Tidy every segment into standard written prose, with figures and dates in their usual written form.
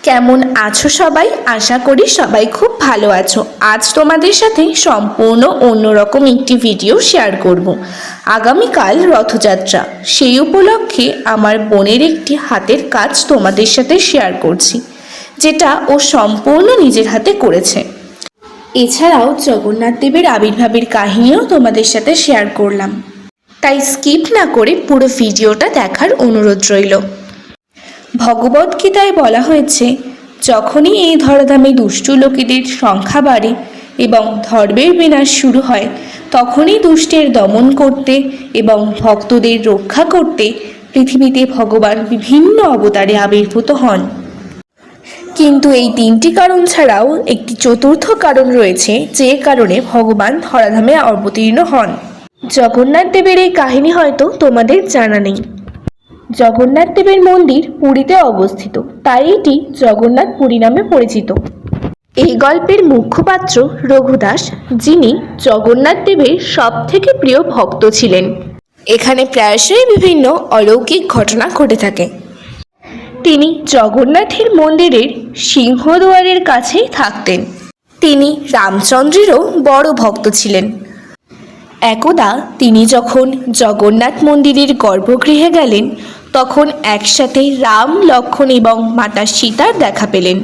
কেমন আছো সবাই? আশা করি সবাই খুব ভালো আছো। আজ তোমাদের সাথে সম্পূর্ণ অন্যরকম একটি ভিডিও শেয়ার করব। আগামীকাল রথযাত্রা, সেই উপলক্ষে আমার বোনের একটি হাতের কাজ তোমাদের সাথে শেয়ার করছি, যেটা ও সম্পূর্ণ নিজের হাতে করেছে। এছাড়াও জগন্নাথ দেবের আবির্ভাবের কাহিনীও তোমাদের সাথে শেয়ার করলাম, তাই স্কিপ না করে পুরো ভিডিওটা দেখার অনুরোধ রইল। ভগবদ্গীতায় বলা হয়েছে, যখনই এই ধরাধামে দুষ্টু লোকেদের সংখ্যা বাড়ে এবং ধর্মের বিনাশ শুরু হয়, তখনই দুষ্টের দমন করতে এবং ভক্তদের রক্ষা করতে পৃথিবীতে ভগবান বিভিন্ন অবতারে আবির্ভূত হন। কিন্তু এই তিনটি কারণ ছাড়াও একটি চতুর্থ কারণ রয়েছে, যে কারণে ভগবান ধরাধামে অবতীর্ণ হন। জগন্নাথ দেবের এই কাহিনী হয়তো তোমাদের জানা নেই। জগন্নাথ দেবের মন্দির পুরীতে অবস্থিত, তাই এটি জগন্নাথ পুরী নামে পরিচিত। এই গল্পের মুখ্য পাত্র রঘুদাস, যিনি জগন্নাথ দেবের সবথেকে প্রিয় ভক্ত ছিলেন। এখানে প্রায়শই বিভিন্ন অলৌকিক ঘটনা ঘটে থাকে। তিনি জগন্নাথের মন্দিরের সিংহদুয়ারের কাছেই থাকতেন। তিনি রামচন্দ্রেরও বড় ভক্ত ছিলেন। একদা তিনি যখন জগন্নাথ মন্দিরের গর্ভগৃহে গেলেন, তখন একসাথে রাম, লক্ষ্মণ এবং মাতা সীতার দেখা পেলেন।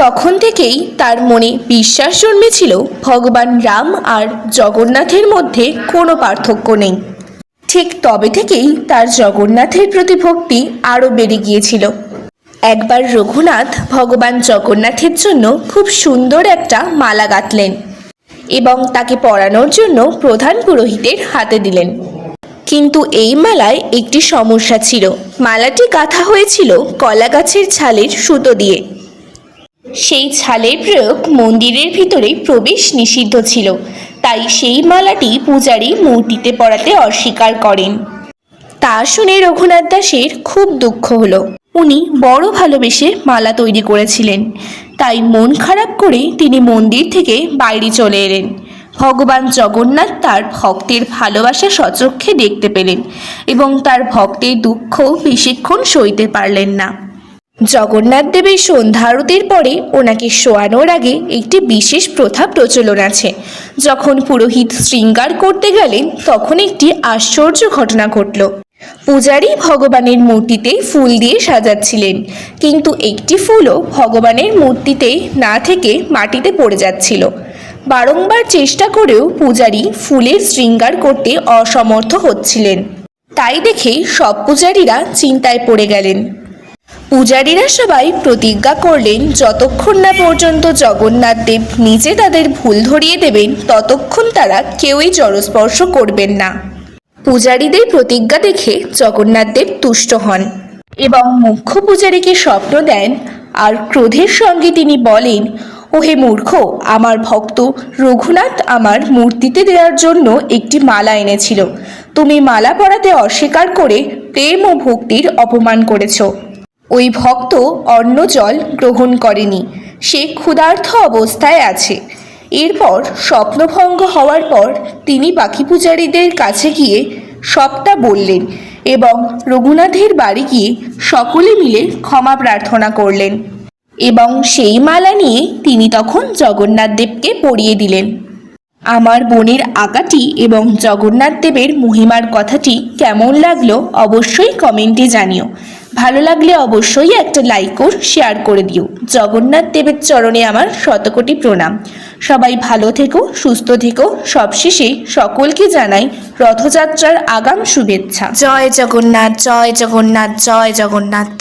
তখন থেকেই তার মনে বিশ্বাস জন্মেছিল ভগবান রাম আর জগন্নাথের মধ্যে কোনো পার্থক্য নেই। ঠিক তবে থেকেই তার জগন্নাথের প্রতি ভক্তি আরও বেড়ে গিয়েছিল। একবার রঘুনাথ ভগবান জগন্নাথের জন্য খুব সুন্দর একটা মালা গাঁথলেন এবং তাকে পরানোর জন্য প্রধান পুরোহিতের হাতে দিলেন। কিন্তু এই মালায় একটি সমস্যা ছিল। মালাটি গাঁথা হয়েছিল কলা গাছের ছালের সুতো দিয়ে। সেই ছালের প্রয়োগ মন্দিরের ভিতরে প্রবেশ নিষিদ্ধ ছিল, তাই সেই মালাটি পূজারী মূর্তিতে পরাতে অস্বীকার করেন। তা শুনে রঘুনাথ দাসের খুব দুঃখ হলো। উনি বড় ভালোবেসে মালা তৈরি করেছিলেন, তাই মন খারাপ করে তিনি মন্দির থেকে বাইরে চলে এলেন। ভগবান জগন্নাথ তার ভক্তের ভালোবাসা সচক্ষে দেখতে পেলেন এবং তার ভক্তের দুঃখ বেশিক্ষণ সইতে পারলেন না। জগন্নাথ দেবের সন্ধ্যা আরতির পরে ওনাকে শোয়ানোর আগে একটি বিশেষ প্রথা প্রচলন আছে। যখন পুরোহিত শৃঙ্গার করতে গেলেন, তখন একটি আশ্চর্য ঘটনা ঘটল। পূজারী ভগবানের মূর্তিতে ফুল দিয়ে সাজাচ্ছিলেন, কিন্তু একটি ফুলও ভগবানের মূর্তিতে না থেকে মাটিতে পড়ে যাচ্ছিল। বারংবার চেষ্টা করেও পূজারী ফুলের শৃঙ্গার করতে অসমর্থ হচ্ছিলেন। তাই দেখে সব পূজারীরা চিন্তায় পড়ে গেলেন। পূজারীরা সবাই প্রতিজ্ঞা করলেন, যতক্ষণ না পর্যন্ত জগন্নাথ দেব নিজে তাদের ভুল ধরিয়ে দেবেন, ততক্ষণ তারা কেউই জলস্পর্শ করবেন না। পূজারীদের প্রতিজ্ঞা দেখে জগন্নাথ দেব তুষ্ট হন এবং মুখ্য পূজারীকে স্বপ্ন দেন, আর ক্রোধের সঙ্গে তিনি বলেন, ওহে মূর্খ, আমার ভক্ত রঘুনাথ আমার মূর্তিতে দেওয়ার জন্য একটি মালা এনেছিল। তুমি মালা পরাতে অস্বীকার করে প্রেম ও ভক্তির অপমান করেছ। ওই ভক্ত অন্ন জল গ্রহণ করেনি, সে ক্ষুধার্ত অবস্থায় আছে। এরপর স্বপ্নভঙ্গ হওয়ার পর তিনি বাকি পূজারীদের কাছে গিয়ে সবটা বললেন এবং রঘুনাথের বাড়ি গিয়ে সকলে মিলে ক্ষমা প্রার্থনা করলেন এবং সেই মালা নিয়ে তিনি তখন জগন্নাথ দেবকে পরিয়ে দিলেন। আমার বোনের আঁকাটি এবং জগন্নাথ দেবের মহিমার কথাটি কেমন লাগলো অবশ্যই কমেন্টে জানিও। ভালো লাগলে অবশ্যই একটা লাইক ও শেয়ার করে দিও। জগন্নাথ দেবের চরণে আমার শতকোটি প্রণাম। সবাই ভালো থেকো, সুস্থ থেকো। সবশেষে সকলকে জানাই রথযাত্রার আগাম শুভেচ্ছা। জয় জগন্নাথ, জয় জগন্নাথ, জয় জগন্নাথ।